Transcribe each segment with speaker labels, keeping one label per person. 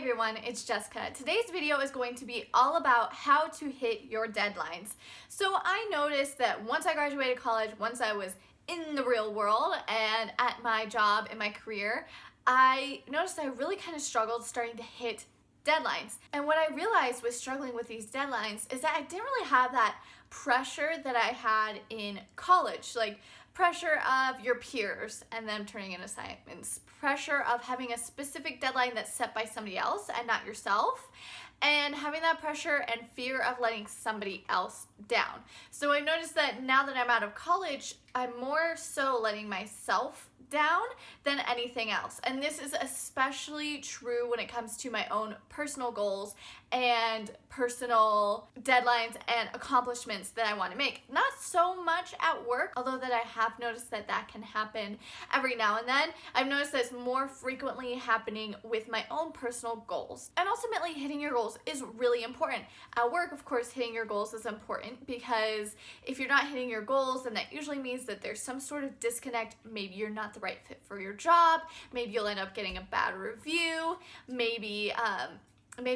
Speaker 1: everyone, it's Jessica. Today's video is going to be all about how to hit your deadlines. So I noticed that once I graduated college, once I was in the real world and at my job in my career, I noticed I really kind of struggled starting to hit deadlines. And what I realized with struggling with these deadlines is that I didn't really have that pressure that I had in college, like pressure of your peers and them turning in assignments, pressure of having a specific deadline that's set by somebody else and not yourself, and having that pressure and fear of letting somebody else down. So I noticed that now that I'm out of college, I'm more so letting myself down than anything else. And this is especially true when it comes to my own personal goals and personal deadlines and accomplishments that I want to make. Not so much at work, although that I have noticed that that can happen every now and then. I've noticed that it's more frequently happening with my own personal goals. And ultimately, hitting your goals is really important. At work, of course, hitting your goals is important because if you're not hitting your goals, then that usually means that there's some sort of disconnect. Maybe you're not the right fit for your job. Maybe you'll end up getting a bad review. Maybe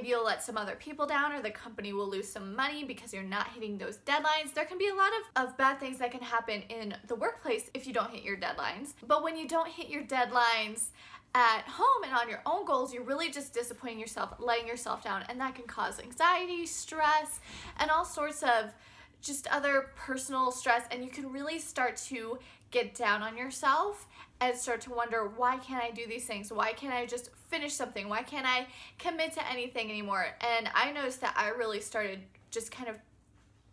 Speaker 1: you'll let some other people down, or the company will lose some money because you're not hitting those deadlines. There can be a lot of bad things that can happen in the workplace if you don't hit your deadlines. But when you don't hit your deadlines at home and on your own goals, you're really just disappointing yourself, letting yourself down, and that can cause anxiety, stress, and all sorts of just other personal stress, and you can really start to get down on yourself and start to wonder, why can't I do these things? Why can't I just finish something? Why can't I commit to anything anymore? And I noticed that I really started just kind of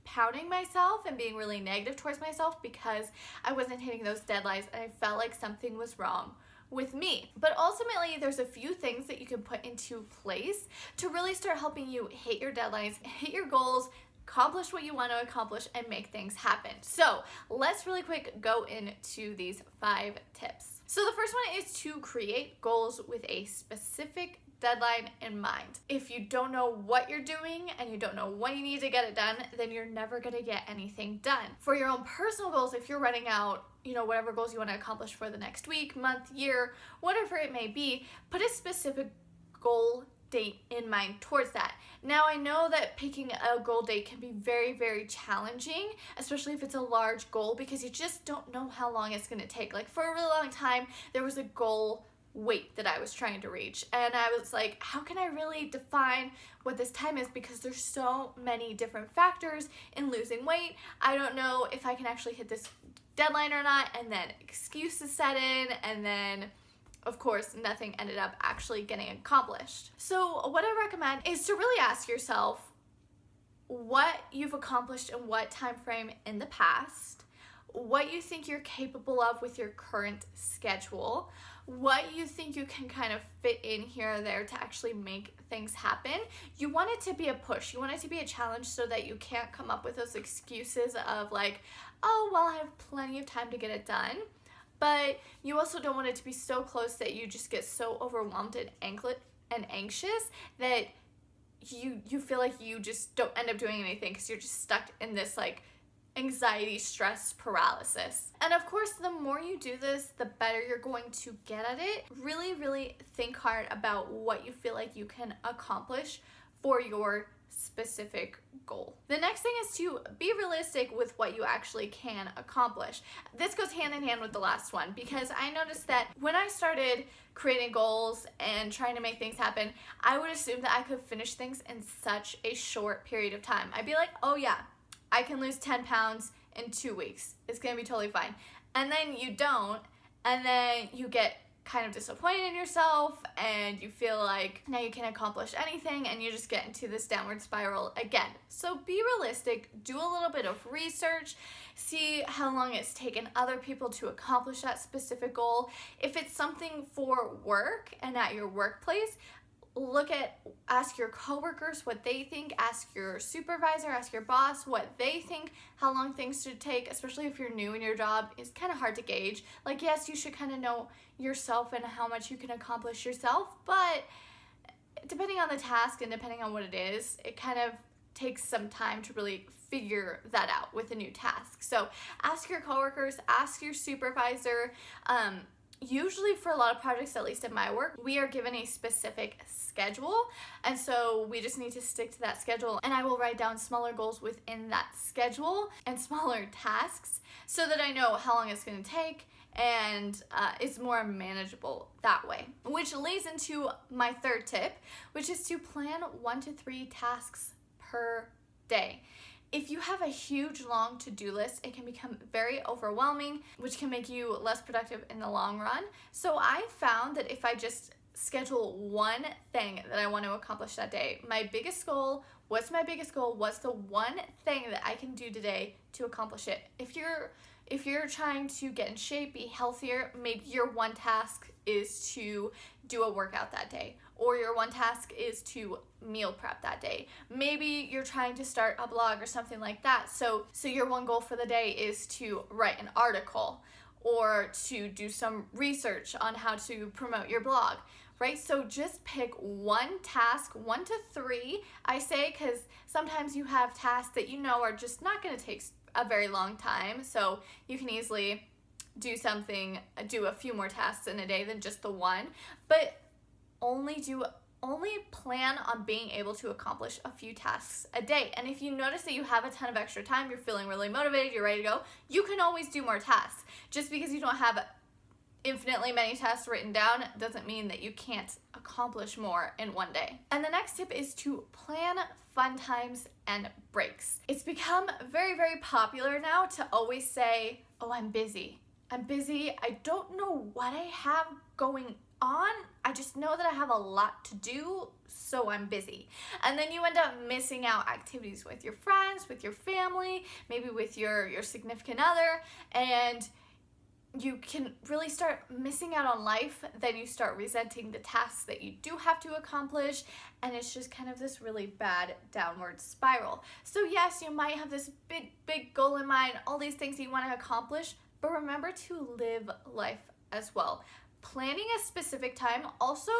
Speaker 1: pouting myself and being really negative towards myself because I wasn't hitting those deadlines, and I felt like something was wrong with me. But ultimately, there's a few things that you can put into place to really start helping you hit your deadlines, hit your goals, accomplish what you want to accomplish, and make things happen. So let's really quick go into these 5 tips. So the first one is to create goals with a specific deadline in mind. If you don't know what you're doing and you don't know when you need to get it done, then you're never going to get anything done. For your own personal goals, if you're running out, whatever goals you want to accomplish for the next week, month, year, whatever it may be, put a specific goal date in mind towards that. Now, I know that picking a goal date can be very, very challenging, especially if it's a large goal, because you just don't know how long it's going to take. Like, for a really long time, there was a goal weight that I was trying to reach, and I was like, how can I really define what this time is, because there's so many different factors in losing weight. I don't know if I can actually hit this deadline or not, and then excuses set in, and then of course, nothing ended up actually getting accomplished. So what I recommend is to really ask yourself what you've accomplished in what time frame in the past, what you think you're capable of with your current schedule, what you think you can kind of fit in here or there to actually make things happen. You want it to be a push. You want it to be a challenge so that you can't come up with those excuses of like, oh, well, I have plenty of time to get it done. But you also don't want it to be so close that you just get so overwhelmed and anxious that you feel like you just don't end up doing anything because you're just stuck in this like anxiety, stress, paralysis. And of course, the more you do this, the better you're going to get at it. Really, really think hard about what you feel like you can accomplish for your specific goal. The next thing is to be realistic with what you actually can accomplish. This goes hand in hand with the last one, because I noticed that when I started creating goals and trying to make things happen, I would assume that I could finish things in such a short period of time. I'd be like, oh yeah, I can lose 10 pounds in 2 weeks. It's gonna be totally fine. And then you don't, and then you get kind of disappointed in yourself, and you feel like now you can't accomplish anything, and you just get into this downward spiral again. So be realistic, do a little bit of research, see how long it's taken other people to accomplish that specific goal. If it's something for work and at your workplace, ask your coworkers what they think, ask your supervisor, ask your boss what they think, how long things should take, especially if you're new in your job. It's kind of hard to gauge. Like, yes, you should kind of know yourself and how much you can accomplish yourself, but depending on the task and depending on what it is, it kind of takes some time to really figure that out with a new task. So ask your coworkers, ask your supervisor, usually for a lot of projects, at least in my work, we are given a specific schedule, and so we just need to stick to that schedule, and I will write down smaller goals within that schedule and smaller tasks so that I know how long it's going to take, and it's more manageable that way. Which leads into my third tip, which is to plan 1 to 3 tasks per day. If you have a huge long to-do list, it can become very overwhelming, which can make you less productive in the long run. So I found that if I just schedule one thing that I want to accomplish that day, my biggest goal, what's my biggest goal? What's the one thing that I can do today to accomplish it? If you're trying to get in shape, be healthier, maybe your one task is to do a workout that day, or your one task is to meal prep that day. Maybe you're trying to start a blog or something like that. So your one goal for the day is to write an article or to do some research on how to promote your blog, right? So just pick one task, 1 to 3, I say, because sometimes you have tasks that you know are just not going to take a very long time. So you can easily do a few more tasks in a day than just the one, but only plan on being able to accomplish a few tasks a day. And if you notice that you have a ton of extra time, you're feeling really motivated, you're ready to go, you can always do more tasks. Just because you don't have infinitely many tasks written down doesn't mean that you can't accomplish more in one day. And the next tip is to plan fun times and breaks. It's become very, very popular now to always say, oh, I'm busy. I don't know what I have going on. I just know that I have a lot to do, so I'm busy. And then you end up missing out activities with your friends, with your family, maybe with your significant other, and you can really start missing out on life. Then you start resenting the tasks that you do have to accomplish, and it's just kind of this really bad downward spiral. So yes, you might have this big goal in mind, all these things that you want to accomplish, but remember to live life as well. Planning a specific time also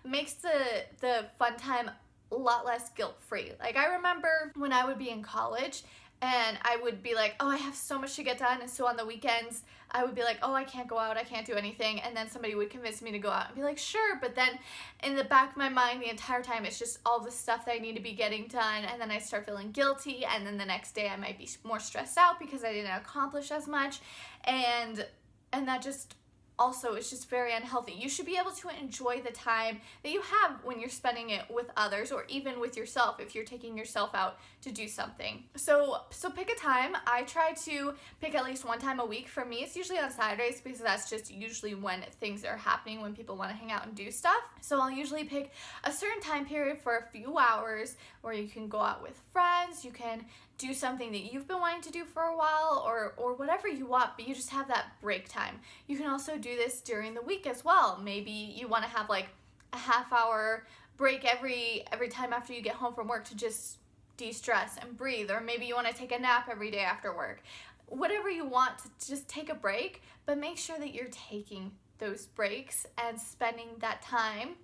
Speaker 1: makes the fun time a lot less guilt-free. Like, I remember when I would be in college and I would be like, oh, I have so much to get done, and so on the weekends I would be like, oh, I can't go out, I can't do anything, and then somebody would convince me to go out and be like, sure, but then in the back of my mind the entire time it's just all the stuff that I need to be getting done, and then I start feeling guilty, and then the next day I might be more stressed out because I didn't accomplish as much, and that just also, it's just very unhealthy. You should be able to enjoy the time that you have when you're spending it with others, or even with yourself if you're taking yourself out to do something. So pick a time. I try to pick at least one time a week. For me, it's usually on Saturdays because that's just usually when things are happening, when people want to hang out and do stuff. So I'll usually pick a certain time period for a few hours where you can go out with friends, you can do something that you've been wanting to do for a while, or whatever you want, but you just have that break time. You can also do this during the week as well. Maybe you want to have like a half-hour break every time after you get home from work to just de-stress and breathe, or maybe you want to take a nap every day after work. Whatever you want, to just take a break, but make sure that you're taking those breaks and spending that time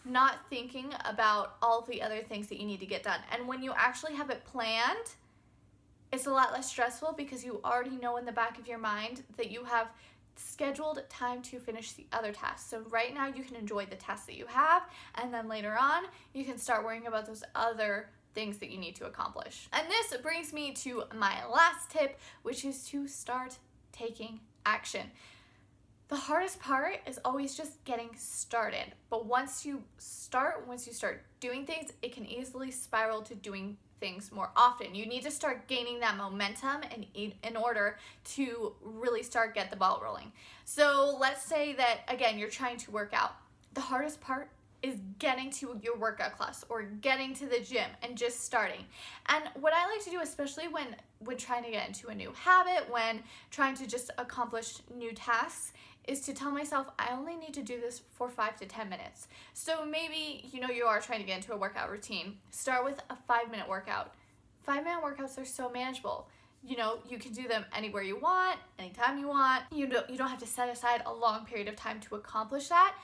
Speaker 1: not thinking about all the other things that you need to get done. And when you actually have it planned, it's a lot less stressful because you already know in the back of your mind that you have scheduled time to finish the other tasks. So right now you can enjoy the tasks that you have, and then later on you can start worrying about those other things that you need to accomplish. And this brings me to my last tip, which is to start taking action. The hardest part is always just getting started. But once you start doing things, it can easily spiral to doing things more often. You need to start gaining that momentum in order to really get the ball rolling. So let's say that, again, you're trying to work out. The hardest part is getting to your workout class or getting to the gym and just starting. And what I like to do, especially when trying to get into a new habit, when trying to just accomplish new tasks, is to tell myself I only need to do this for 5 to 10 minutes. So maybe, you are trying to get into a workout routine. Start with a 5-minute workout. 5-minute workouts are so manageable. You can do them anywhere you want, anytime you want. You don't have to set aside a long period of time to accomplish that,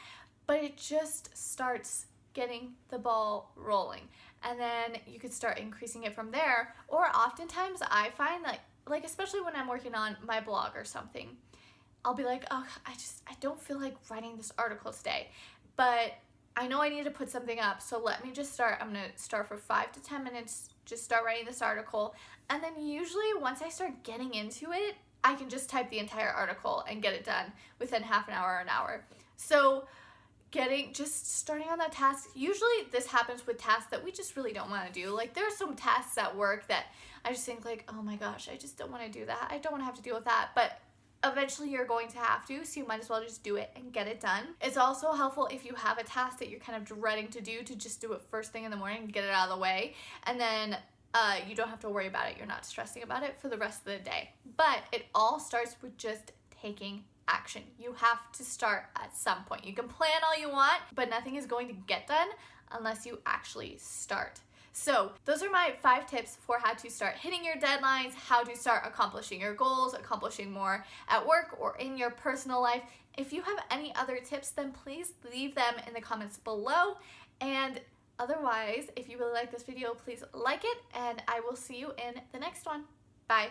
Speaker 1: but it just starts getting the ball rolling. And then you could start increasing it from there. Or oftentimes I find like especially when I'm working on my blog or something, I'll be like, oh, I don't feel like writing this article today, but I know I need to put something up, so let me just start. I'm gonna start for 5 to 10 minutes, just start writing this article, and then usually once I start getting into it, I can just type the entire article and get it done within half an hour or an hour. So just starting on that task, usually this happens with tasks that we just really don't want to do. Like there are some tasks at work that I just think like, oh my gosh, I just don't want to do that. I don't want to have to deal with that, but eventually you're going to have to, so you might as well just do it and get it done. It's also helpful if you have a task that you're kind of dreading to do, to just do it first thing in the morning and get it out of the way, and then you don't have to worry about it. You're not stressing about it for the rest of the day. But it all starts with just taking action. You have to start at some point. You can plan all you want, but nothing is going to get done unless you actually start. So those are my 5 tips for how to start hitting your deadlines, how to start accomplishing your goals, accomplishing more at work or in your personal life. If you have any other tips, then please leave them in the comments below. And otherwise, if you really like this video, please like it, and I will see you in the next one. Bye.